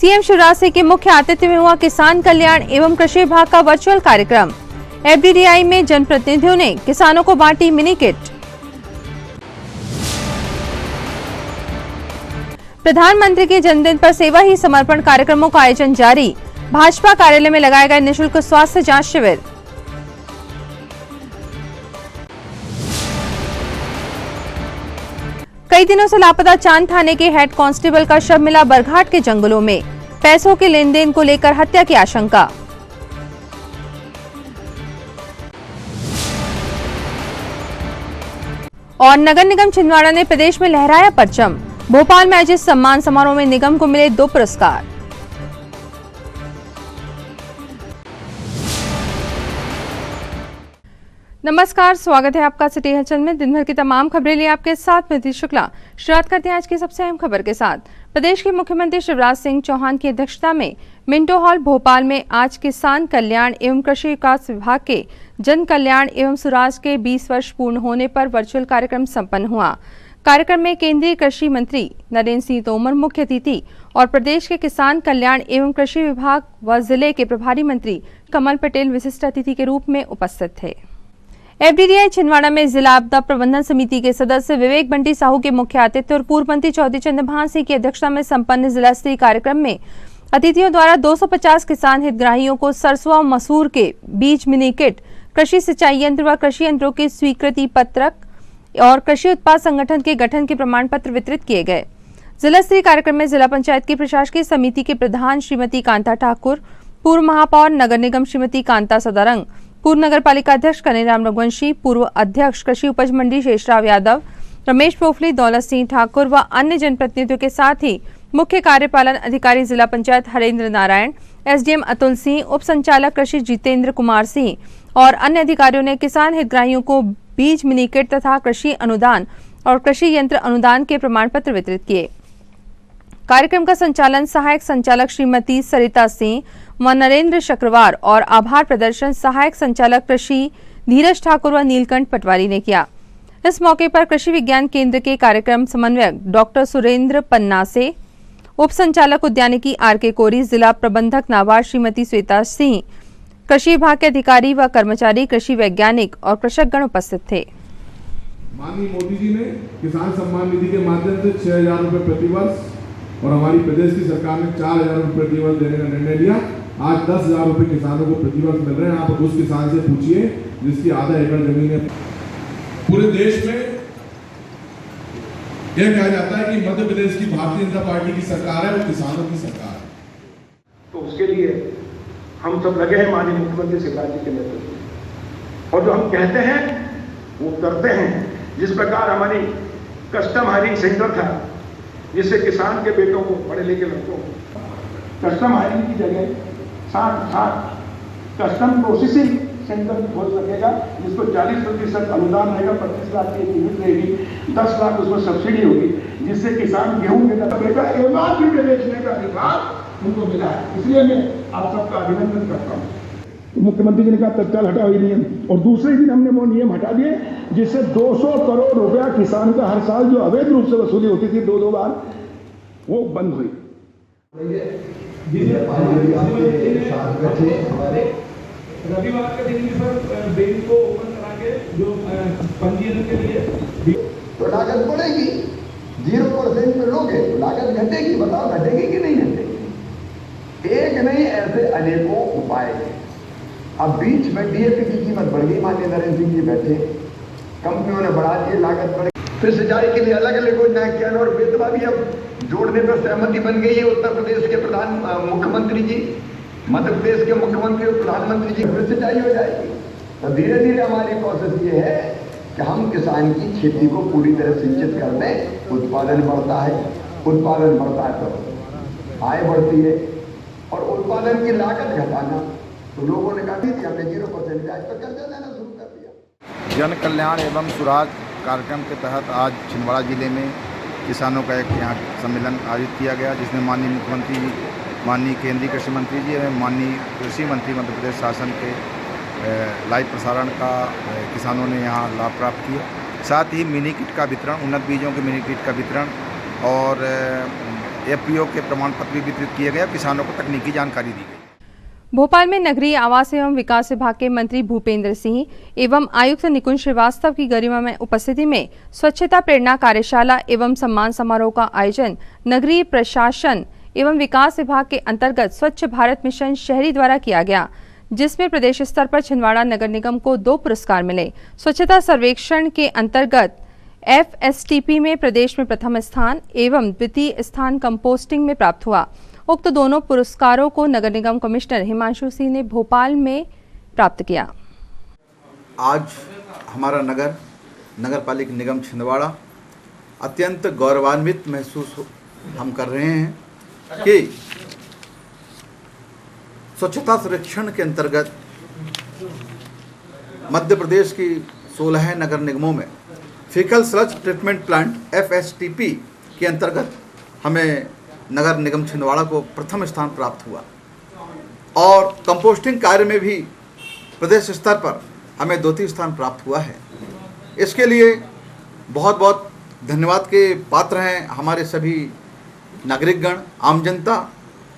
CM Shivraj Singh के मुख्य आतिथ्य में हुआ किसान कल्याण एवं कृषि विभाग का वर्चुअल कार्यक्रम। एफडीडीआई में जनप्रतिनिधियों ने किसानों को बांटी मिनी किट। प्रधानमंत्री के जन्मदिन पर सेवा ही समर्पण कार्यक्रमों का आयोजन जारी। भाजपा कार्यालय में लगाया गया निःशुल्क स्वास्थ्य जांच शिविर। कई दिनों से लापता चांद थाने के हेड कांस्टेबल का शव मिला बरघाट के जंगलों में। पैसों के लेन देन को लेकर हत्या की आशंका। और नगर निगम छिंदवाड़ा ने प्रदेश में लहराया परचम। भोपाल में आयोजित सम्मान समारोह में निगम को मिले 2 पुरस्कार। नमस्कार, स्वागत है आपका सिटी हलचल में। दिन भर की तमाम खबरें लिए आपके साथ में नीति शुक्ला। शुरुआत करते हैं आज की सबसे अहम खबर के साथ। प्रदेश के मुख्यमंत्री शिवराज सिंह चौहान की अध्यक्षता में मिंटो हॉल भोपाल में आज किसान कल्याण एवं कृषि विकास विभाग के जन कल्याण एवं सुराज के 20 वर्ष पूर्ण होने पर वर्चुअल कार्यक्रम संपन्न हुआ। कार्यक्रम में केंद्रीय कृषि मंत्री नरेंद्र सिंह तोमर मुख्य अतिथि और प्रदेश के किसान कल्याण एवं कृषि विभाग व जिले के प्रभारी मंत्री कमल पटेल विशिष्ट अतिथि के रूप में उपस्थित थे। एफडीडीआई छिंदवाड़ा में जिला आपदा प्रबंधन समिति के सदस्य विवेक बंटी साहू के मुख्य आतिथ्य और पूर्व मंत्री चौधरी चंद्रभान सिंह की अध्यक्षता में संपन्न जिला स्तरीय कार्यक्रम में अतिथियों द्वारा 250 किसान हितग्राहियों को सरसों व मसूर के बीज मिनी किट, कृषि सिंचाई यंत्र व कृषि यंत्रों के स्वीकृति पत्रक और कृषि उत्पाद संगठन के गठन के प्रमाण पत्र वितरित किए गए। जिला स्तरीय कार्यक्रम में जिला पंचायत की प्रशासकीय समिति के प्रधान श्रीमती कांता ठाकुर, पूर्व महापौर नगर निगम श्रीमती कांता सदारंग, पूर्व नगर पालिका अध्यक्ष कन्हैयाराम रघुवंशी, पूर्व अध्यक्ष कृषि उपज मंडी शेषराव यादव, रमेश पोफली, दौलत सिंह ठाकुर व अन्य जनप्रतिनिधियों के साथ ही मुख्य कार्यपालन अधिकारी जिला पंचायत हरेंद्र नारायण, एसडीएम अतुल सिंह, उप संचालक कृषि जितेंद्र कुमार सिंह और अन्य अधिकारियों ने किसान हितग्राहियों को बीज मिनी किट तथा कृषि अनुदान और कृषि यंत्र अनुदान के प्रमाण पत्र वितरित किए। कार्यक्रम का संचालन सहायक संचालक श्रीमती सरिता सिंह व नरेंद्र शुक्रवार और आभार प्रदर्शन सहायक संचालक कृषि धीरज ठाकुर व नीलकंठ पटवारी ने किया। इस मौके पर कृषि विज्ञान केंद्र के कार्यक्रम समन्वयक डॉक्टर सुरेंद्र पन्नासे, उप संचालक उद्यानिकी आरके कोरी, जिला प्रबंधक नाबार्ड श्रीमती श्वेता सिंह, कृषि विभाग के अधिकारी व कर्मचारी, कृषि वैज्ञानिक और कृषकगण उपस्थित थे। माननीय मोदी जी ने किसान सम्मान निधि के माध्यम से 6,000 रुपए प्रति वर्ष और हमारी प्रदेश की सरकार ने 4,000 रुपए प्रति वर्ष देने का निर्णय लिया। आज 10,000 रुपए किसानों को प्रति वर्ष मिल रहे हैं। आप उस किसान से पूछिए जिसकी आधा एकड़ जमीन है। पूरे देश में यह कहा जाता है कि मध्य प्रदेश की भारतीय जनता पार्टी की सरकार है, वो किसानों की सरकार है। तो उसके लिए हम सब लगे हैं माननीय मुख्यमंत्री शिवराज जी के नेतृत्व में, और जो हम कहते हैं वो करते हैं। जिस प्रकार हमारी कस्टम हायरिंग सेंटर था, जिससे किसान के बेटों को, पढ़े लिखे लड़कों को कस्टम हायरिंग की जगह 60 कस्टम प्रोसेसिंग सेंटर खोल सकेगा, जिसको 40% अनुदान रहेगा, 25 लाख की यूनिट रहेगी, 10 लाख उसमें सब्सिडी होगी, जिससे किसान गेहूं बेटा एमआरपी पे बेचने का अधिकार उनको मिला है। इसलिए मैं आप सबका अभिनंदन करता हूँ। मुख्यमंत्री जी ने कहा तत्काल हटाओ ये नियम, और दूसरे दिन हमने वो नियम हटा दिए जिससे 200 करोड़ रुपया किसान का हर साल जो अवैध रूप से वसूली होती थी 2-2 बार, वो बंद हुई। रविवार के दिन पर बैंक को ओपन करा के जो पंजीयन के लिए तो लागत बढ़ेगी। 0% पे लोगे तो लागत घटेगी। बताओ घटेगी कि नहीं घटेगी? एक नहीं, ऐसे अनेकों उपाय हैं। अब बीच में डीएपी की कीमत बढ़ गई, माननीय नरेंद्र सिंह जी बैठे, कंपनियों ने बढ़ा दिए, लागत बढ़ गई। फिर सिंचाई के लिए अलग अलग योजनाएं किया और बेतवा भी अब जोड़ने पर सहमति बन गई है। उत्तर प्रदेश के मुख्यमंत्री जी, मध्य प्रदेश के मुख्यमंत्री और प्रधानमंत्री जी, फिर सिंचाई हो जाएगी। तो धीरे धीरे हमारी प्रोसेस ये है कि हम किसान की खेती को पूरी तरह सिंचित कर दें। उत्पादन बढ़ता है, उत्पादन बढ़ता है तो आय बढ़ती है, और उत्पादन की लागत घटाना, तो लोगों ने कहा कि हमने 0% ब्याज पर कर्जा देना शुरू कर दिया। जन कल्याण एवं सुराज कार्यक्रम के तहत आज छिंदवाड़ा जिले में किसानों का एक यहाँ सम्मेलन आयोजित किया गया, जिसमें माननीय मुख्यमंत्री, माननीय केंद्रीय कृषि मंत्री जी एवं माननीय कृषि मंत्री मध्य प्रदेश शासन के लाइव प्रसारण का किसानों ने यहाँ लाभ प्राप्त किया। साथ ही मिनी किट का वितरण, उन्नत बीजों के मिनी किट का वितरण और FPO के प्रमाण पत्र भी वितरित किए गए, किसानों को तकनीकी जानकारी दी गई। भोपाल में नगरीय आवास एवं विकास विभाग के मंत्री भूपेंद्र सिंह एवं आयुक्त निकुंज श्रीवास्तव की गरिमा में उपस्थिति में स्वच्छता प्रेरणा कार्यशाला एवं सम्मान समारोह का आयोजन नगरीय प्रशासन एवं विकास विभाग के अंतर्गत स्वच्छ भारत मिशन शहरी द्वारा किया गया, जिसमें प्रदेश स्तर पर छिंदवाड़ा नगर निगम को 2 पुरस्कार मिले। स्वच्छता सर्वेक्षण के अंतर्गत FSTP में प्रदेश में प्रथम स्थान एवं द्वितीय स्थान कंपोस्टिंग में प्राप्त हुआ। उक्त दोनों पुरस्कारों को नगर निगम कमिश्नर हिमांशु सिंह ने भोपाल में प्राप्त किया। आज हमारा नगर पालिका निगम छिंदवाड़ा अत्यंत गौरवान्वित महसूस हम कर रहे हैं कि स्वच्छता सर्वेक्षण के अंतर्गत मध्य प्रदेश की 16 नगर निगमों में faecal sludge treatment plant FSTP के अंतर्गत हमें नगर निगम छिंदवाड़ा को प्रथम स्थान प्राप्त हुआ और कंपोस्टिंग कार्य में भी प्रदेश स्तर पर हमें द्वितीय स्थान प्राप्त हुआ है। इसके लिए बहुत बहुत धन्यवाद के पात्र हैं हमारे सभी नागरिकगण, आम जनता,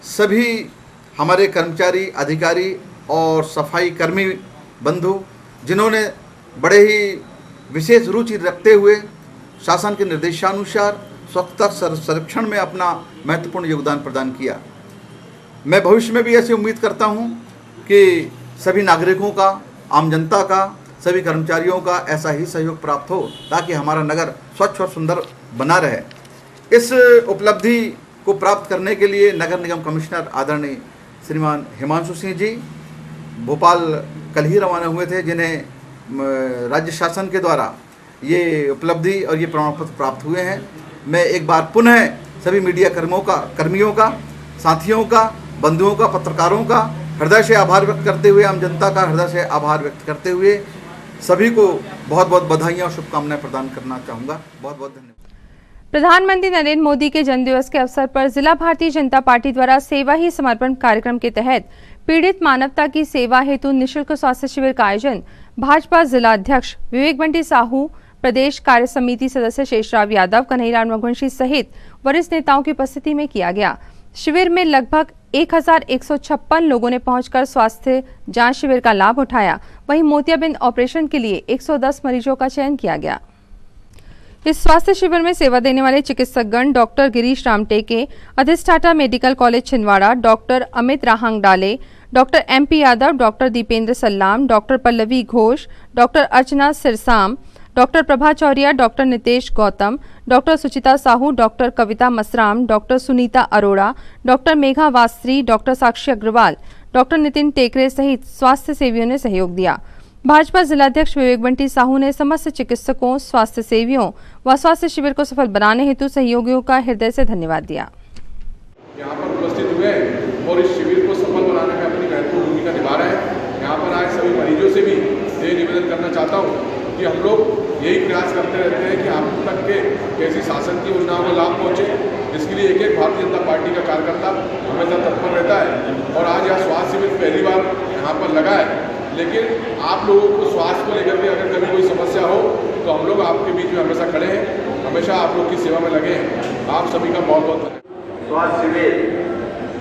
सभी हमारे कर्मचारी, अधिकारी और सफाई कर्मी बंधु, जिन्होंने बड़े ही विशेष रुचि रखते हुए शासन के निर्देशानुसार स्वच्छता संरक्षण में अपना महत्वपूर्ण योगदान प्रदान किया। मैं भविष्य में भी ऐसी उम्मीद करता हूं कि सभी नागरिकों का, आम जनता का, सभी कर्मचारियों का ऐसा ही सहयोग प्राप्त हो ताकि हमारा नगर स्वच्छ और सुंदर बना रहे। इस उपलब्धि को प्राप्त करने के लिए नगर निगम कमिश्नर आदरणीय श्रीमान हिमांशु सिंह जी भोपाल कल ही रवाना हुए थे, जिन्हें राज्य शासन के द्वारा ये उपलब्धि और ये प्रमाण पत्र प्राप्त हुए हैं। मैं एक बार पुनः सभी मीडिया कर्मियों का, साथियों का, बंधुओं का, पत्रकारों का हृदय से आभार व्यक्त करते हुए, आम जनता का हृदय से आभार व्यक्त करते हुए सभी को बहुत बहुत बधाइयाँ और शुभकामनाएं प्रदान करना चाहूँगा। बहुत बहुत धन्यवाद। प्रधानमंत्री नरेंद्र मोदी के जन्मदिवस के अवसर पर जिला भारतीय जनता पार्टी द्वारा सेवा ही समर्पण कार्यक्रम के तहत पीड़ित मानवता की सेवा हेतु निःशुल्क स्वास्थ्य शिविर का आयोजन भाजपा जिला अध्यक्ष विवेक बंटी साहू, प्रदेश कार्य समिति सदस्य शेषराव यादव, कन्हैयालाल रघुवंशी सहित वरिष्ठ नेताओं की उपस्थिति में किया गया। शिविर में लगभग 1156 लोगों ने पहुंचकर स्वास्थ्य जांच शिविर का लाभ उठाया। वहीं मोतियाबिंद ऑपरेशन के लिए 110 मरीजों का चयन किया गया। इस स्वास्थ्य शिविर में सेवा देने वाले चिकित्सकगण डॉक्टर गिरीश रामटेके, अधिष्ठाता medical college Chhindwara, doctor Amit Rahangdale, doctor MP Yadav, doctor Dipendra Sallam, doctor Pallavi Ghosh, doctor Archana Sirsam, doctor Prabha Chouria, doctor Nitesh Gautam, doctor Suchita Sahu, doctor Kavita Masram, doctor Sunita Arora, doctor Megha Vastri, doctor Sakshi Agarwal, doctor Nitin Tekre सहित स्वास्थ्य सेवियों ने सहयोग दिया। भाजपा जिलाध्यक्ष विवेक बंटी साहू ने समस्त चिकित्सकों, स्वास्थ्य सेवियों व स्वास्थ्य शिविर को सफल बनाने हेतु सहयोगियों का हृदय से धन्यवाद दिया। यहाँ पर उपस्थित हुए और इस शिविर को सफल बनाने में अपनी महत्वपूर्ण भूमिका निभा रहे हैं। यहाँ पर आए सभी मरीजों से भी ये निवेदन करना चाहता हूँ कि हम लोग यही प्रयास करते रहते हैं कि आप तक के कैसी शासन की योजनाओं को लाभ पहुँचे, जिसके लिए एक भारतीय जनता पार्टी का कार्यकर्ता हमेशा तत्पर रहता है। और आज यह स्वास्थ्य शिविर पहली बार यहाँ पर लगा है, लेकिन आप लोगों को स्वास्थ्य को लेकर के अगर कभी कोई समस्या हो तो हम लोग आपके बीच में हमेशा खड़े हैं, हमेशा आप लोग की सेवा में लगे हैं। आप सभी का बहुत बहुत धन्यवाद। स्वास्थ्य शिविर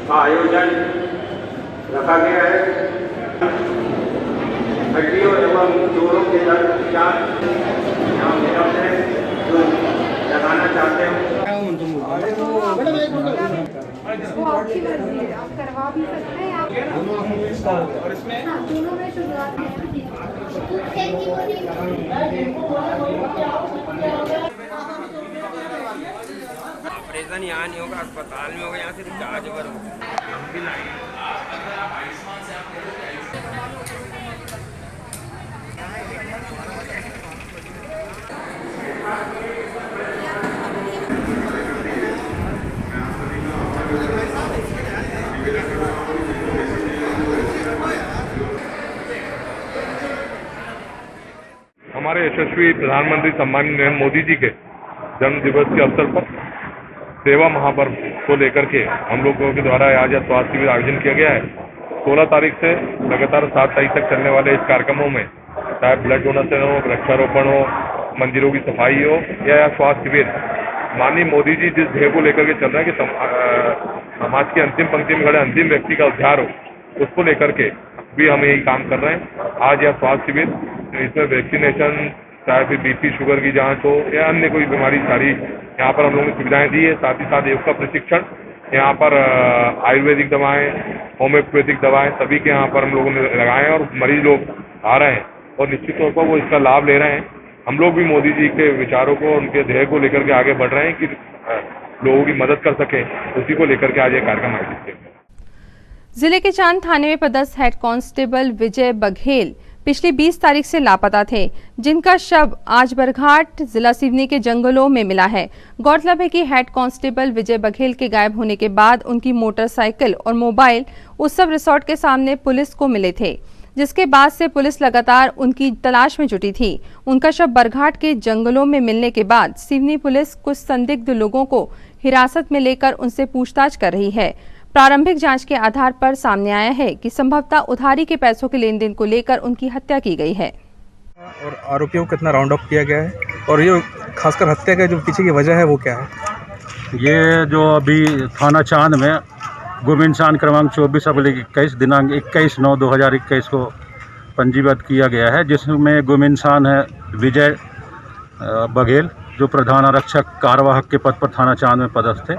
का आयोजन रखा गया है। हड्डियों एवं जोड़ों के दर्द जांच यहाँ निरंतर है, जो लगाना चाहते हैं। वो आपकी मर्जी है, आप करवा भी सकते हैं। और इसमें दोनों में शुरुआत ऑपरेशन यहाँ नहीं होगा, अस्पताल में होगा, यहाँ सिर्फ जाँच वर हम भी लाएंगे। हमारे यशस्वी प्रधानमंत्री सम्माननीय नरेंद्र मोदी जी के जन्म दिवस के अवसर पर सेवा महापर्व को लेकर के हम लोगों के द्वारा आज स्वास्थ्य शिविर आयोजन किया गया है। 16 तारीख से लगातार 7 तारीख तक चलने वाले इस कार्यक्रमों में चाहे ब्लड डोनेशन हो, वृक्षारोपण हो, मंदिरों की सफाई हो या स्वास्थ्य शिविर, माननीय मोदी जी जिस ध्येय को लेकर के चल रहे हैं कि समाज की अंतिम पंक्ति में खड़े अंतिम व्यक्ति का उद्धार हो, उसको लेकर के भी हम यही काम कर रहे हैं। आज यह स्वास्थ्य शिविर, इसमें वैक्सीनेशन, चाहे फिर बीपी शुगर की जांच हो या अन्य कोई बीमारी, सारी यहाँ पर हम लोगों ने सुविधाएं दी है। साथ ही साथ योग का प्रशिक्षण, यहाँ पर आयुर्वेदिक दवाएं, होम्योपैथिक दवाएं सभी के यहाँ पर हम लोगों ने लगाए हैं और मरीज लोग आ रहे हैं और निश्चित तौर पर वो इसका लाभ ले रहे हैं। हम लोग भी मोदी जी के विचारों को, उनके ध्येय को लेकर के आगे बढ़ रहे हैं कि लोगों की मदद कर सके, उसी को लेकर के आज ये कार्यक्रम आयोजित किया। जिले के चांद थाने में पदस्थ हेड कांस्टेबल विजय बघेल पिछली 20 तारीख से लापता थे, जिनका शव आज बरघाट जिला सिवनी के जंगलों में मिला है। गौरतलब है कि हेड कांस्टेबल विजय बघेल के गायब होने के बाद उनकी मोटरसाइकिल और मोबाइल उत्सव रिसोर्ट के सामने पुलिस को मिले थे, जिसके बाद से पुलिस लगातार उनकी तलाश में जुटी थी। उनका शव बरघाट के जंगलों में मिलने के बाद सिवनी पुलिस कुछ संदिग्ध लोगों को हिरासत में लेकर उनसे पूछताछ कर रही है। प्रारंभिक जांच के आधार पर सामने आया है कि संभवतः उधारी के पैसों के लेन देन को लेकर उनकी हत्या की गई है। और आरोपियों को कितना राउंड अप किया गया है और ये खासकर हत्या का जो पीछे की वजह है वो क्या है? ये जो अभी थाना चांद में गुम इंसान क्रमांक 24/21 दिनांक 21/9/2021 को पंजीबद्ध किया गया है, जिसमें गुम इंसान है विजय बघेल, जो प्रधान आरक्षक कार्यवाहक के पद पर थाना चांद में पदस्थ थे,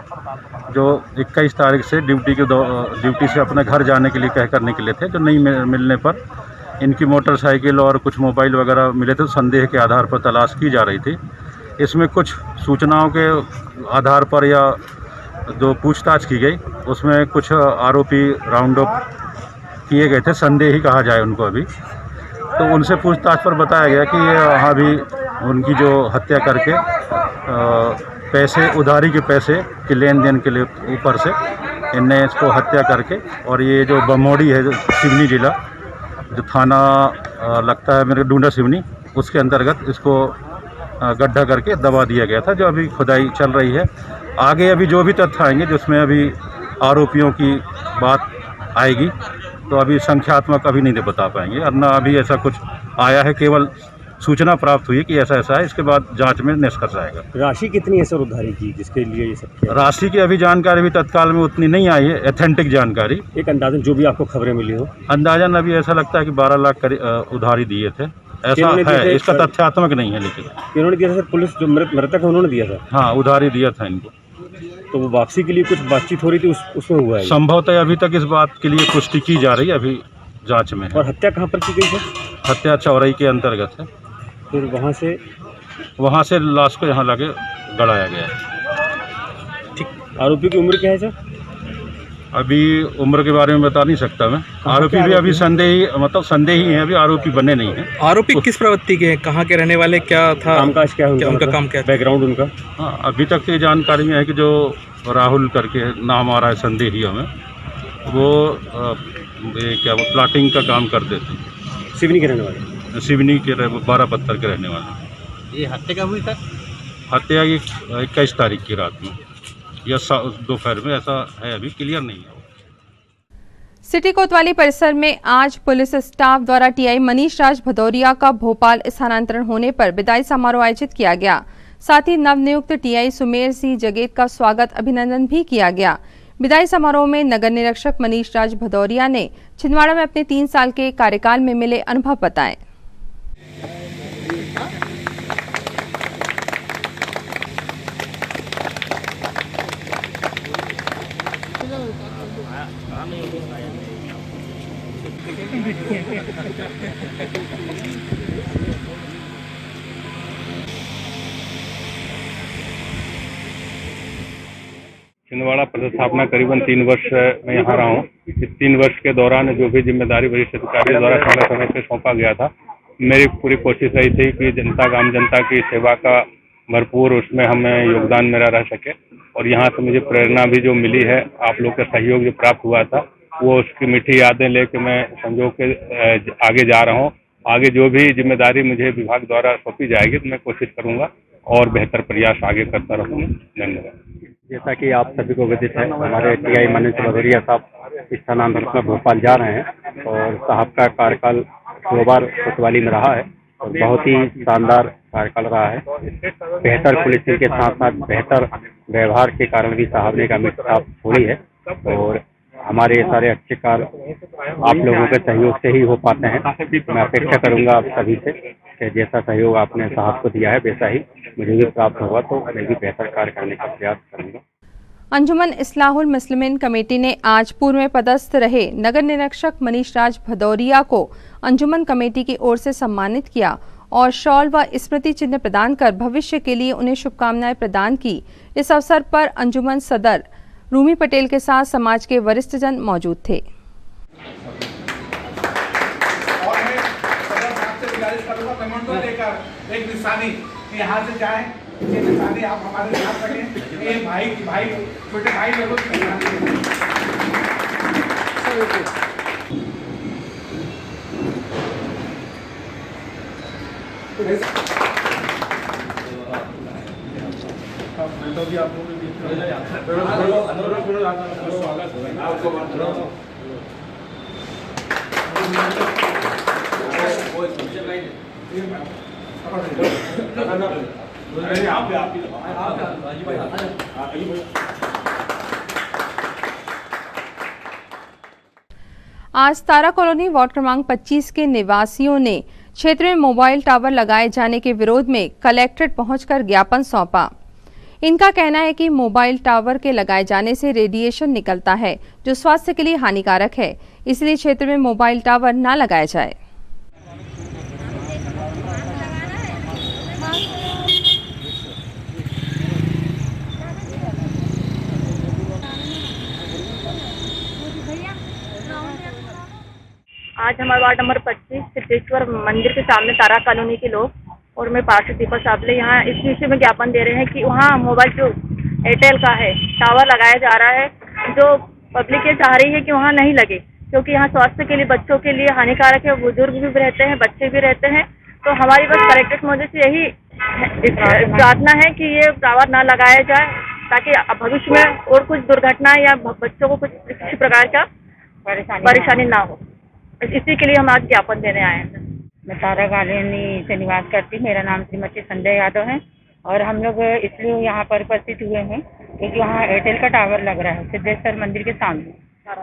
जो 21 तारीख से ड्यूटी से अपने घर जाने के लिए कहकर निकले थे। जो नहीं मिलने पर इनकी मोटरसाइकिल और कुछ मोबाइल वगैरह मिले थे, संदेह के आधार पर तलाश की जा रही थी। इसमें कुछ सूचनाओं के आधार पर या जो पूछताछ की गई, उसमें कुछ आरोपी राउंड अप किए गए थे, संदेही कहा जाए उनको अभी। तो उनसे पूछताछ पर बताया गया कि ये वहाँ भी उनकी जो हत्या करके पैसे, उधारी के पैसे के लेन देन के लिए ऊपर से इनने इसको हत्या करके, और ये जो बमोड़ी है जो सिवनी जिला जो थाना लगता है मेरे डूंडा सिवनी, उसके अंतर्गत इसको गड्ढा करके दबा दिया गया था, जो अभी खुदाई चल रही है। आगे अभी जो भी तथ्य आएंगे जिसमें अभी आरोपियों की बात आएगी, तो अभी संख्यात्मक अभी नहीं बता पाएंगे, और ना अभी ऐसा कुछ आया है, केवल सूचना प्राप्त हुई कि ऐसा ऐसा है। इसके बाद जांच में निष्कर्ष आएगा। राशि कितनी है सर उधारी की जिसके लिए ये सब किया? राशि की अभी जानकारी भी तत्काल में उतनी नहीं आई है, ऑथेंटिक जानकारी। एक अंदाजन जो भी आपको खबरें मिली हो? अंदाजन अभी ऐसा लगता है कि 12 लाख उधारी दिए थे, ऐसा है। इसका तथ्यात्मक नहीं है, लेकिन किन्होंने दिया था सर? पुलिस जो मृतक है उन्होंने दिया था? हाँ, उधारी दिया था इनको। तो वो वापसी के लिए कुछ बातचीत हो रही थी, उसमें हुआ है? संभवतः अभी तक इस बात के लिए पुष्टि की जा रही है, अभी जांच में है। और हत्या कहाँ पर की गई सर? हत्या चौराई के अंतर्गत है। फिर वहाँ से लाश को यहाँ लाके गड़ाया गया। ठीक। आरोपी की उम्र क्या है सर? अभी उम्र के बारे में बता नहीं सकता मैं। आरोपी भी अभी संदेही, मतलब संदेही है, अभी आरोपी बने नहीं है। आरोपी किस प्रवृत्ति के हैं, कहाँ के रहने वाले, क्या था कामकाज, क्या उनका काम, क्या बैकग्राउंड उनका? हाँ, अभी तक की जानकारी में है कि जो राहुल करके नाम आ रहा है संदेहियों में, वो क्या वो प्लाटिंग का काम करते थे। सिवनी के रहने वाले? सिवनी के 12 पत्थर के रहने वाले। ये हत्या कब हुई सर? हत्या की 21 तारीख की रात में या दोपहर में, ऐसा है, अभी क्लियर नहीं है। सिटी कोतवाली परिसर में आज पुलिस स्टाफ द्वारा टीआई मनीष राज भदौरिया का भोपाल स्थानांतरण होने पर विदाई समारोह आयोजित किया गया। साथ ही नवनियुक्त टीआई सुमेर सिंह जगेत का स्वागत अभिनंदन भी किया गया। विदाई समारोह में नगर निरीक्षक मनीष राज भदौरिया ने छिंदवाड़ा में अपने 3 साल के कार्यकाल में मिले अनुभव बताए। छिंदवाड़ा प्रतिस्थापना करीबन 3 वर्ष में यहाँ रहा हूँ। इस 3 वर्ष के दौरान जो भी जिम्मेदारी वरिष्ठ अधिकारियों द्वारा समय समय से सौंपा गया था, मेरी पूरी कोशिश रही थी कि जनता का, आम जनता की सेवा का भरपूर उसमें हमें योगदान मेरा रह सके। और यहाँ से मुझे प्रेरणा भी जो मिली है, आप लोग का सहयोग जो प्राप्त हुआ था, वो उसकी मीठी यादें लेके मैं संजोग के आगे जा रहा हूँ। आगे जो भी जिम्मेदारी मुझे विभाग द्वारा सौंपी जाएगी तो मैं कोशिश करूँगा और बेहतर प्रयास आगे करता रहूँगा। धन्यवाद। जैसा कि आप सभी को विदित है, हमारे टीआई मनीष भदौरिया साहब स्थानांतरण में भोपाल जा रहे हैं और साहब का कार्यकाल 2 बार कोतवाली में रहा है और बहुत ही शानदार कार्यकाल रहा है। बेहतर पुलिसिंग के साथ साथ बेहतर व्यवहार के कारण भी साहब ने एक अमिट छाप छोड़ी है और हमारे ये सारे अच्छे कार्य आप लोगों के सहयोग से ही हो पाते हैं। मैं अपेक्षा करूंगा आप सभी से कि जैसा सहयोग आपने साहब को दिया है वैसा ही मुझे भी प्राप्त होगा, तो मैं भी बेहतर कार्य करने का प्रयास करूंगा। अंजुमन इस्लाहुल मुस्लिमीन कमेटी ने आज पूर्व में पदस्थ रहे नगर निरीक्षक मनीष राज भदौरिया को अंजुमन कमेटी की ओर से सम्मानित किया और शॉल व स्मृति चिन्ह प्रदान कर भविष्य के लिए उन्हें शुभकामनाएं प्रदान की। इस अवसर पर अंजुमन सदर रूमी पटेल के साथ समाज के वरिष्ठ जन मौजूद थे। एक निशानी यहाँ से जाए, ये निशानी आप हमारे साथ रखें। ये भाई छोटे भाई लोगों की आज तारा कॉलोनी वार्ड क्रमांक 25 के निवासियों ने क्षेत्र में मोबाइल टावर लगाए जाने के विरोध में कलेक्ट्रेट पहुंचकर ज्ञापन सौंपा। इनका कहना है कि मोबाइल टावर के लगाए जाने से रेडिएशन निकलता है जो स्वास्थ्य के लिए हानिकारक है, इसलिए क्षेत्र में मोबाइल टावर न लगाया जाए। आज हमारा वार्ड नंबर 25 सिद्धेश्वर मंदिर के सामने तारा कॉलोनी के लोग और मैं पार्षद दीपक साबले यहाँ इस विषय में ज्ञापन दे रहे हैं कि वहाँ मोबाइल जो एयरटेल का है टावर लगाया जा रहा है, जो पब्लिक ये चाह रही है कि वहाँ नहीं लगे, क्योंकि यहाँ स्वास्थ्य के लिए बच्चों के लिए हानिकारक है। बुजुर्ग भी रहते हैं, बच्चे भी रहते हैं। तो हमारी बस कलेक्ट्रेट महोदय से यही प्रार्थना है कि ये टावर ना लगाया जाए, ताकि भविष्य में और कुछ दुर्घटना या बच्चों को कुछ किसी प्रकार का परेशानी ना हो। इसी के लिए हम आज ज्ञापन देने आए हैं। मैं तारा कॉलोनी से निवास करती हूँ। मेरा नाम श्रीमती संजय यादव है और हम लोग इसलिए यहाँ पर उपस्थित हुए हैं क्योंकि वहाँ एयरटेल का टावर लग रहा है सिद्धेश्वर मंदिर के सामने।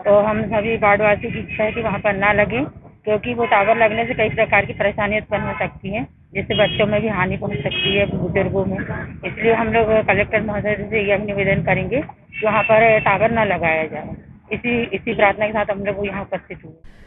तो हम सभी वार्डवासियों की इच्छा है कि वहाँ पर ना लगे, क्योंकि वो टावर लगने से कई प्रकार की परेशानियाँ उत्पन्न हो सकती हैं, जिससे बच्चों में भी हानि पहुँच सकती है, बुजुर्गों में। इसलिए हम लोग कलेक्टर महोदय से यह निवेदन करेंगे कि वहाँ पर टावर न लगाया जाए। इसी प्रार्थना के साथ हम लोग यहाँ उपस्थित हुए।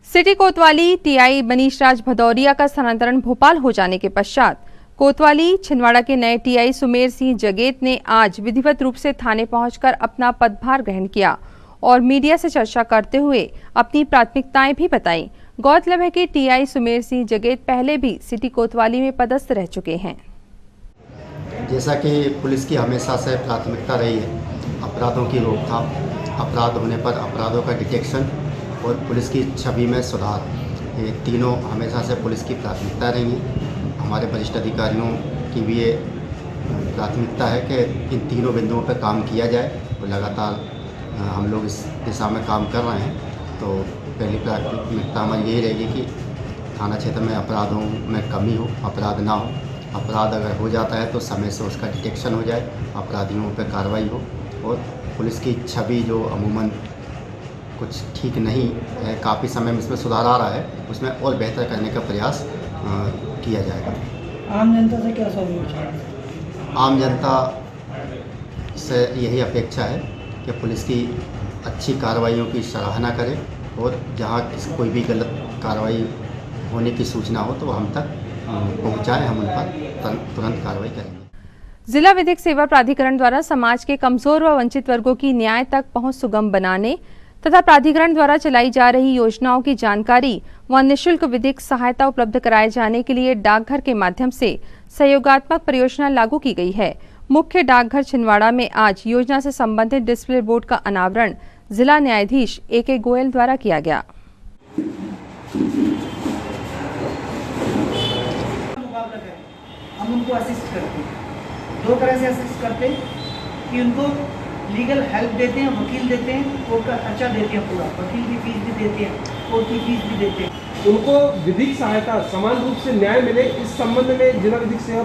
सिटी कोतवाली टीआई मनीष राज भदौरिया का स्थानांतरण भोपाल हो जाने के पश्चात कोतवाली छिंदवाड़ा के नए टीआई सुमेर सिंह जगेत ने आज विधिवत रूप से थाने पहुंचकर अपना पदभार ग्रहण किया और मीडिया से चर्चा करते हुए अपनी प्राथमिकताएं भी बताई। गौरतलब है कि टीआई सुमेर सिंह जगेत पहले भी सिटी कोतवाली में पदस्थ रह चुके हैं। जैसा कि पुलिस की हमेशा से प्राथमिकता रही है अपराधों की रोकथाम, अपराध होने पर अपराधों का डिटेक्शन और पुलिस की छवि में सुधार, ये तीनों हमेशा से पुलिस की प्राथमिकता रही है। हमारे वरिष्ठ अधिकारियों की भी ये प्राथमिकता है कि इन तीनों बिंदुओं पर काम किया जाए और लगातार हम लोग इस दिशा में काम कर रहे हैं। तो पहली प्राथमिकता हमारी यही रहेगी कि थाना क्षेत्र में अपराधों में कमी हो, अपराध ना हो। अपराध अगर हो जाता है तो समय से उसका डिटेक्शन हो जाए, अपराधियों पर कार्रवाई हो और पुलिस की छवि जो अमूमन कुछ ठीक नहीं है, काफ़ी समय में इसमें सुधार आ रहा है, उसमें और बेहतर करने का प्रयास किया जाएगा। आम जनता से क्या सहयोग चाहिए? आम जनता से यही अपेक्षा है कि पुलिस की अच्छी कार्रवाइयों की सराहना करें और जहां कोई भी गलत कार्रवाई होने की सूचना हो तो हम तक पहुंचाएं, हम उन पर तुरंत कार्रवाई करेंगे। जिला विधिक सेवा प्राधिकरण द्वारा समाज के कमजोर व वंचित वर्गों की न्याय तक पहुंच सुगम बनाने तथा प्राधिकरण द्वारा चलाई जा रही योजनाओं की जानकारी व निःशुल्क विधिक सहायता उपलब्ध कराए जाने के लिए डाकघर के माध्यम से सहयोगात्मक परियोजना लागू की गई है। मुख्य डाकघर छिंदवाड़ा में आज योजना से संबंधित डिस्प्ले बोर्ड का अनावरण जिला न्यायाधीश ए.के. गोयल द्वारा किया गया। हम उनको असिस्ट करते हैं, दो तरह से असिस्ट करते हैं कि उनको लीगल हेल्प देते हैं, वकील देते हैं, कोर्ट का खर्चा देते हैं, पूरा वकील की फीस भी देते हैं, कोर्ट की फीस भी देते हैं। उनको विधिक सहायता समान रूप से न्याय मिले, इस संबंध में जिला विधिक सेवा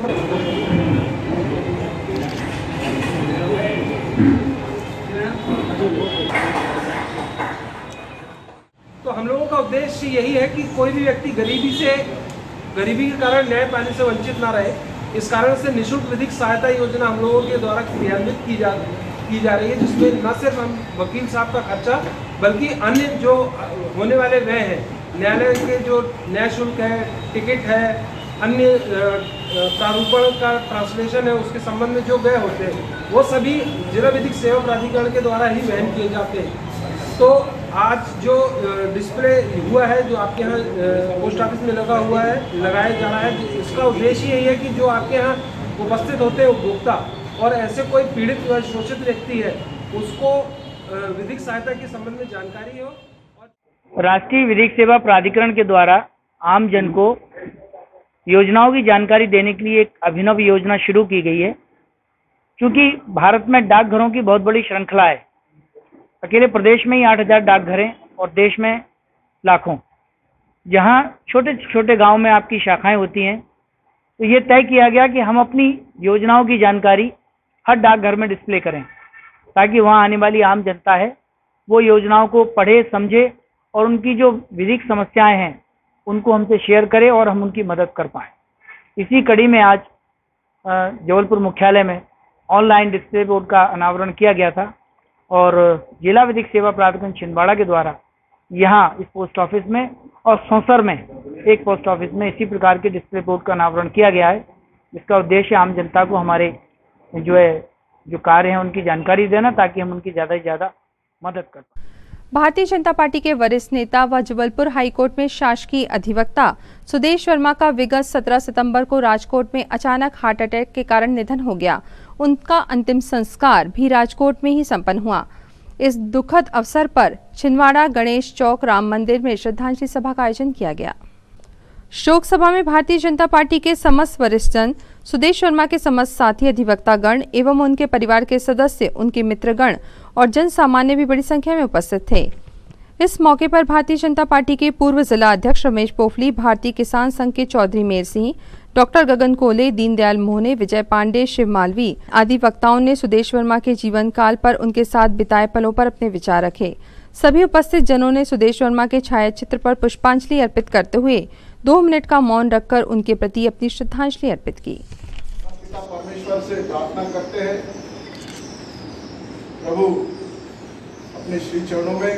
तो हम लोगों का उद्देश्य यही है कि कोई भी व्यक्ति गरीबी के कारण न्याय पाने से वंचित ना रहे। इस कारण से निःशुल्क विधिक सहायता योजना हम लोगों के द्वारा क्रियान्वित की जा रही है, जिसमें न सिर्फ हम वकील साहब का खर्चा बल्कि अन्य जो होने वाले व्यय हैं, न्यायालय के जो न्याय शुल्क है, टिकट है, अन्य प्रारूपण का ट्रांसलेशन है, उसके संबंध में जो व्यय होते हैं वो सभी जिला विधिक सेवा प्राधिकरण के द्वारा ही वहन किए जाते हैं। तो आज जो डिस्प्ले हुआ है, जो आपके यहाँ पोस्ट ऑफिस में लगाया जा रहा है, इसका उद्देश्य यही है कि जो आपके यहाँ उपस्थित होते हैं उपभोक्ता और ऐसे कोई पीड़ित व शोषित व्यक्ति है, उसको विधिक सहायता के संबंध में जानकारी हो। राष्ट्रीय विधिक सेवा प्राधिकरण के द्वारा आम जन को योजनाओं की जानकारी देने के लिए एक अभिनव योजना शुरू की गई है। क्योंकि भारत में डाकघरों की बहुत बड़ी श्रृंखला है, अकेले प्रदेश में ही 8,000 डाकघर हैं और देश में लाखों। जहां छोटे छोटे गांव में आपकी शाखाएं होती हैं, तो ये तय किया गया कि हम अपनी योजनाओं की जानकारी हर डाकघर में डिस्प्ले करें, ताकि वहां आने वाली आम जनता है वो योजनाओं को पढ़े, समझे और उनकी जो विधिक समस्याएं हैं उनको हमसे शेयर करे और हम उनकी मदद कर पाएँ। इसी कड़ी में आज जबलपुर मुख्यालय में ऑनलाइन डिस्प्ले बोर्ड का अनावरण किया गया था और जिला विधिक सेवा प्राधिकरण छिंदवाड़ा के द्वारा यहाँ इस पोस्ट ऑफिस में और सौंसर में एक पोस्ट ऑफिस में इसी प्रकार के डिस्प्ले बोर्ड का अनावरण किया गया है। इसका उद्देश्य आम जनता को हमारे जो कार्य हैं उनकी जानकारी देना, ताकि हम उनकी ज़्यादा से ज़्यादा मदद कर पाएँ। भारतीय जनता पार्टी के वरिष्ठ नेता व जबलपुर हाईकोर्ट में शासकीय अधिवक्ता सुदेश वर्मा का विगत 17 सितंबर को राजकोट में अचानक हार्ट अटैक के कारण निधन हो गया। उनका अंतिम संस्कार भी राजकोट में ही संपन्न हुआ। इस दुखद अवसर पर छिंदवाड़ा गणेश चौक राम मंदिर में श्रद्धांजलि सभा का आयोजन किया गया। शोक सभा में भारतीय जनता पार्टी के समस्त वरिष्ठजन, सुदेश वर्मा के समस्त साथी अधिवक्तागण एवं उनके परिवार के सदस्य, उनके मित्रगण और जन सामान्य भी बड़ी संख्या में उपस्थित थे। इस मौके पर भारतीय जनता पार्टी के पूर्व जिला अध्यक्ष रमेश पोफली, भारतीय किसान संघ के चौधरी मेर सिंह, डॉक्टर गगन कोले, दीनदयाल मोहने, विजय पांडे, शिव मालवी आदि वक्ताओं ने सुदेश वर्मा के जीवन काल पर उनके साथ बिताए पलों पर अपने विचार रखे। सभी उपस्थित जनों ने सुदेश वर्मा के छायाचित्र पर पुष्पांजलि अर्पित करते हुए 2 मिनट का मौन रखकर उनके प्रति अपनी श्रद्धांजलि अर्पित की। पिता परमेश्वर से प्रार्थना करते हैं, प्रभु अपने श्री चरणों में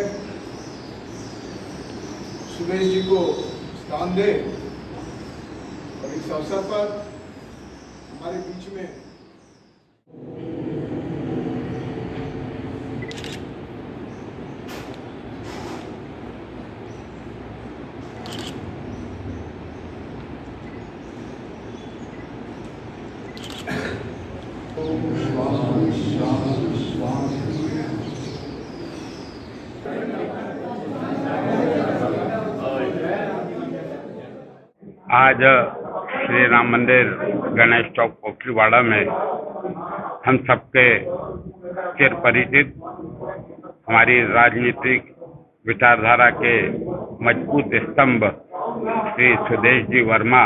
सुदेश जी को स्थान दे और इस अवसर पर हमारे बीच में आज श्री राम मंदिर गणेश चौक पोखरीवाड़ा में हम सबके चिर परिचित, हमारी राजनीतिक विचारधारा के मजबूत स्तंभ श्री सुदेश जी वर्मा,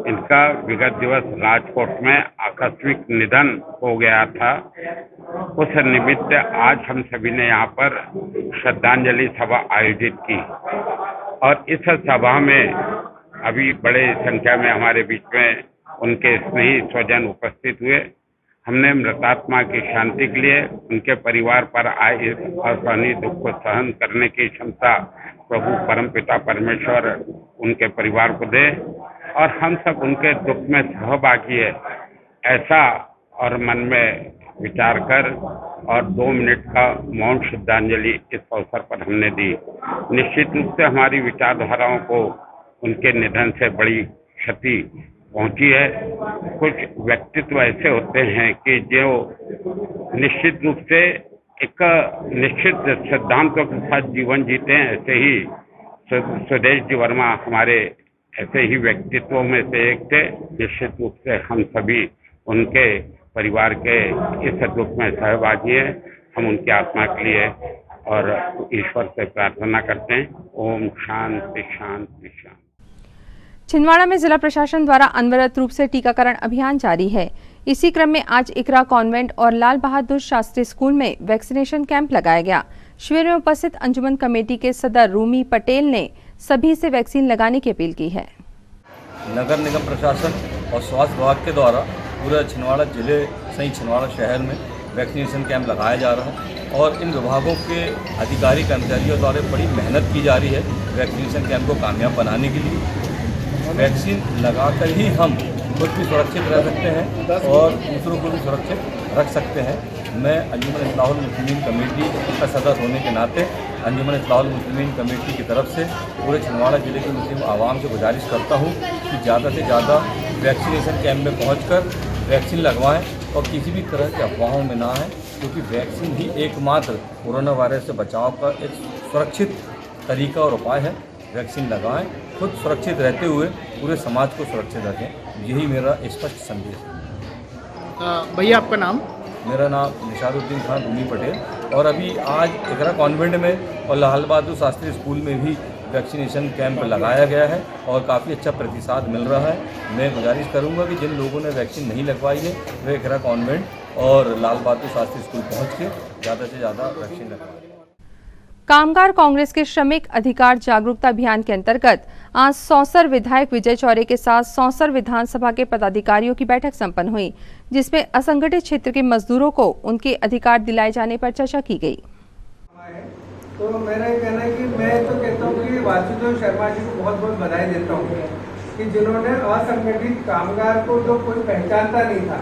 इनका विगत दिवस राजकोट में आकस्मिक निधन हो गया था। उस निमित्त आज हम सभी ने यहाँ पर श्रद्धांजलि सभा आयोजित की और इस सभा में अभी बड़े संख्या में हमारे बीच में उनके स्नेही स्वजन उपस्थित हुए। हमने मृतात्मा की शांति के लिए उनके परिवार पर आए इस असहनीय दुख को सहन करने की क्षमता प्रभु परमपिता परमेश्वर उनके परिवार को दे और हम सब उनके दुख में सहभागी है, ऐसा और मन में विचार कर और 2 मिनट का मौन श्रद्धांजलि इस अवसर पर हमने दी। निश्चित रूप से हमारी विचारधाराओं को उनके निधन से बड़ी क्षति पहुंची है। कुछ व्यक्तित्व ऐसे होते हैं कि जो निश्चित रूप से एक निश्चित सिद्धांतों के साथ जीवन जीते हैं, ऐसे ही सुदेश जी वर्मा हमारे ऐसे ही व्यक्तित्वों में से एक थे। निश्चित रूप से हम सभी उनके परिवार के इस दुख में सहभागी हैं। हम उनकी आत्मा के लिए और ईश्वर से प्रार्थना करते हैं ओम शांति शांति शांति। छिंदवाड़ा में जिला प्रशासन द्वारा अनवरत रूप से टीकाकरण अभियान जारी है। इसी क्रम में आज इकरा कॉन्वेंट और लाल बहादुर शास्त्री स्कूल में वैक्सीनेशन कैंप लगाया गया। शिविर में उपस्थित अंजुमन कमेटी के सदर रूमी पटेल ने सभी से वैक्सीन लगाने की अपील की है। नगर निगम प्रशासन और स्वास्थ्य विभाग के द्वारा पूरे छिंदवाड़ा जिले सहित छिंदवाड़ा शहर में वैक्सीनेशन कैंप लगाया जा रहा है और इन विभागों के अधिकारी कर्मचारियों द्वारा बड़ी मेहनत की जा रही है वैक्सीनेशन कैंप को कामयाब बनाने के लिए। वैक्सीन लगाकर ही हम खुद भी सुरक्षित रह सकते हैं और दूसरों को भी सुरक्षित रख सकते हैं। मैं अंजुमन इस्लाहुल मुस्लिमीन कमेटी का सदस्य होने के नाते अंजुमन इस्लाहुल मुस्लिमीन कमेटी की तरफ से पूरे छिंदवाड़ा जिले के मुस्लिम आवाम से गुजारिश करता हूँ कि ज़्यादा से ज़्यादा वैक्सीनेशन कैंप में पहुँचकर वैक्सीन लगवाएं और किसी भी तरह की अफवाहों में ना आएँ, क्योंकि वैक्सीन ही एकमात्र कोरोना वायरस से बचाव का एक सुरक्षित तरीका और उपाय है। वैक्सीन लगाएं, खुद सुरक्षित रहते हुए पूरे समाज को सुरक्षित रखें, यही मेरा स्पष्ट संदेश है। भैया आपका नाम? मेरा नाम निशारुद्दीन खान रूमी पटेल और अभी आज इकरा कॉन्वेंट में और लाल बहादुर शास्त्री स्कूल में भी वैक्सीनेशन कैंप लगाया गया है और काफ़ी अच्छा प्रतिसाद मिल रहा है। मैं गुजारिश करूंगा कि जिन लोगों ने वैक्सीन नहीं लगवाई है वे इकरा कॉन्वेंट और लाल बहादुर शास्त्री स्कूल पहुँच के ज़्यादा से ज़्यादा वैक्सीन लगवाएं। कामगार कांग्रेस के श्रमिक अधिकार जागरूकता अभियान के अंतर्गत आज सौंसर विधायक विजय चौरे के साथ सौंसर विधानसभा के पदाधिकारियों की बैठक संपन्न हुई, जिसमें असंगठित क्षेत्र के मजदूरों को उनके अधिकार दिलाए जाने पर चर्चा की गई। तो मेरा ये कहना है कि मैं तो कहता हूँ कि वासुदेव शर्मा जी को बहुत बहुत बधाई देता हूँ कि जिन्होंने असंगठित कामगार को जो कोई पहचानता नहीं था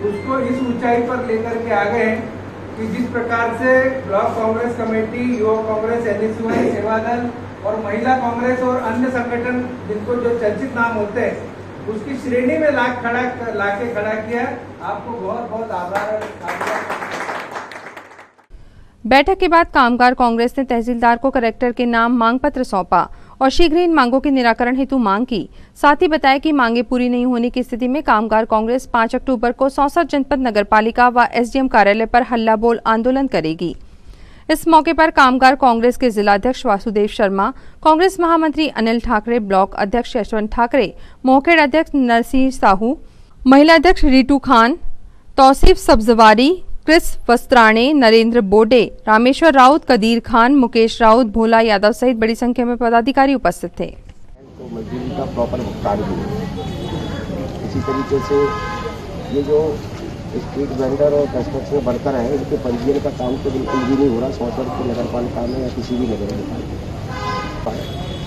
उसको इस ऊंचाई पर लेकर के आ गए कि जिस प्रकार से ब्लॉक कांग्रेस कमेटी, युवा कांग्रेस, एनएसयूआई, सेवा दल और महिला कांग्रेस और अन्य संगठन जिनको जो चर्चित नाम होते हैं उसकी श्रेणी में लाके खड़ा किया। आपको बहुत बहुत आभार। बैठक के बाद कामगार कांग्रेस ने तहसीलदार को कलेक्टर के नाम मांग पत्र सौंपा और शीघ्र इन मांगों के निराकरण हेतु मांग की। साथ ही बताया कि मांगे पूरी नहीं होने की स्थिति में कामगार कांग्रेस 5 अक्टूबर को सौंसर जनपद नगरपालिका व एसडीएम कार्यालय पर हल्ला बोल आंदोलन करेगी। इस मौके पर कामगार कांग्रेस के जिलाध्यक्ष वासुदेव शर्मा, कांग्रेस महामंत्री अनिल ठाकरे, ब्लॉक अध्यक्ष यशवंत ठाकरे, मोहखेड़ अध्यक्ष नरसिंह साहू, महिला अध्यक्ष रीटू खान, तौसीफ सब्जवारी, क्रिस वस्त्राणे, नरेंद्र बोडे, रामेश्वर राउत, कदीर खान, मुकेश राउत, भोला यादव सहित बड़ी संख्या में पदाधिकारी उपस्थित थे। तो मजदूरी का प्रॉपर भुगतान किया। इसी तरीके से ये जो स्ट्रीट वेंडर और कंस्ट्रक्शन वर्कर हैं इनके पंजीयन का काम तो बिल्कुल भी नहीं हो रहा। सौंसर के नगर पालिका में या किसी भी नगर में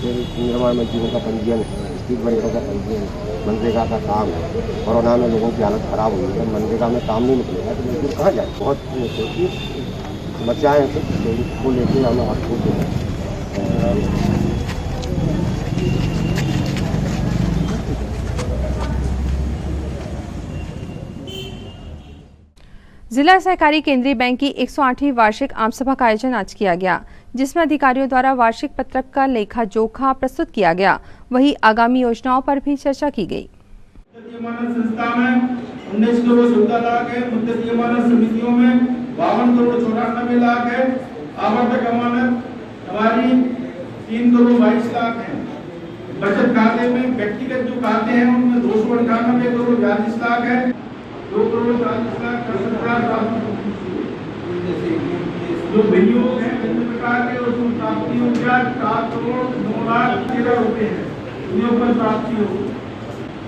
फिर निर्माण मजदूरों का पंजीयन, स्ट्रीट वेंडरों का पंजीयन, मनरेगा का काम है। कोरोना में लोगों की हालत खराब हुई है, मनरेगा में काम नहीं निकलेगा तो मजदूर कहाँ जाए। बहुत समस्याएँ को लेकर हम आपको जिला सहकारी केंद्रीय बैंक की 108वीं वार्षिक आम सभा का आयोजन आज किया गया, जिसमें अधिकारियों द्वारा वार्षिक पत्रक का लेखा जोखा प्रस्तुत किया गया। वहीं आगामी योजनाओं पर भी चर्चा की गई। संस्था में 19 करोड़ 14 लाख है, मुद्दती अमानत समितियों में 52 करोड़ 94 लाख है, आवर्तक अमानत हमारी 3 करोड़ 22 लाख है। बचत खाते में व्यक्तिगत जो खाते हैं उनमें 298 करोड़ 42 लाख है, 2 करोड़ 40 लाख जो विनियोग है विभिन्न प्रकार के उसमें प्राप्तियों का 7 करोड़ 9 लाख 13 रुपए है विनियोग पर प्राप्ति हो।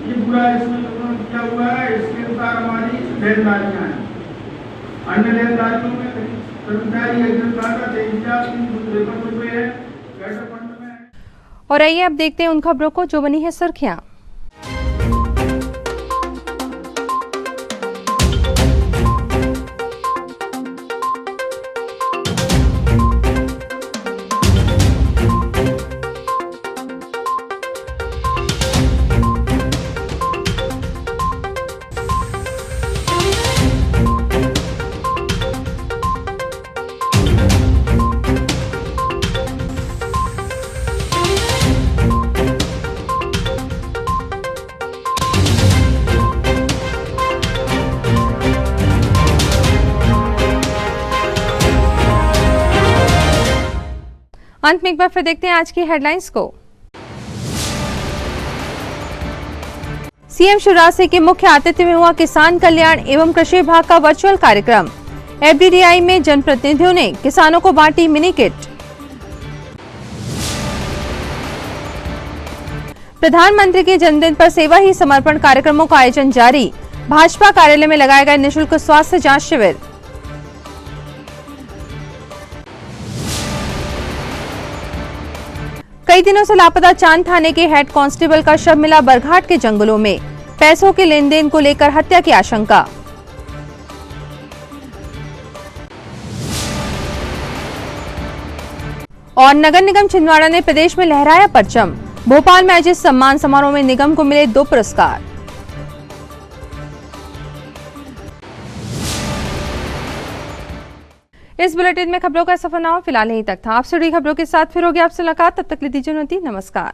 ये पूरा इसमें किया हुआ है। इसके अनुसार हमारी लेनदारियाँ हैं। अन्य लेनदारियों में कर्मचारी एजेंट का 23,353 रुपए है। और आइए अब देखते हैं उन खबरों को जो बनी है सुर्खियां। अंत में एक बार फिर देखते हैं आज की हेडलाइंस को। सीएम शिवराज सिंह के मुख्य आतिथ्य में हुआ किसान कल्याण एवं कृषि विभाग का वर्चुअल कार्यक्रम। एफडीडीआई में जनप्रतिनिधियों ने किसानों को बांटी मिनी किट। प्रधानमंत्री के जन्मदिन पर सेवा ही समर्पण कार्यक्रमों का आयोजन जारी। भाजपा कार्यालय में लगाया गया निःशुल्क स्वास्थ्य जांच शिविर। कई दिनों से लापता चांद थाने के हेड कांस्टेबल का शव मिला बरघाट के जंगलों में। पैसों के लेन देन को लेकर हत्या की आशंका। और नगर निगम छिंदवाड़ा ने प्रदेश में लहराया परचम। भोपाल में आयोजित सम्मान समारोह में निगम को मिले 2 पुरस्कार। इस बुलेटिन में खबरों का सफरनामा फिलहाल यहीं तक था। आपसे जुड़ी खबरों के साथ फिर होगी आपसे मुलाकात। तब तक के लिए दीजिए अनुमति। नमस्कार।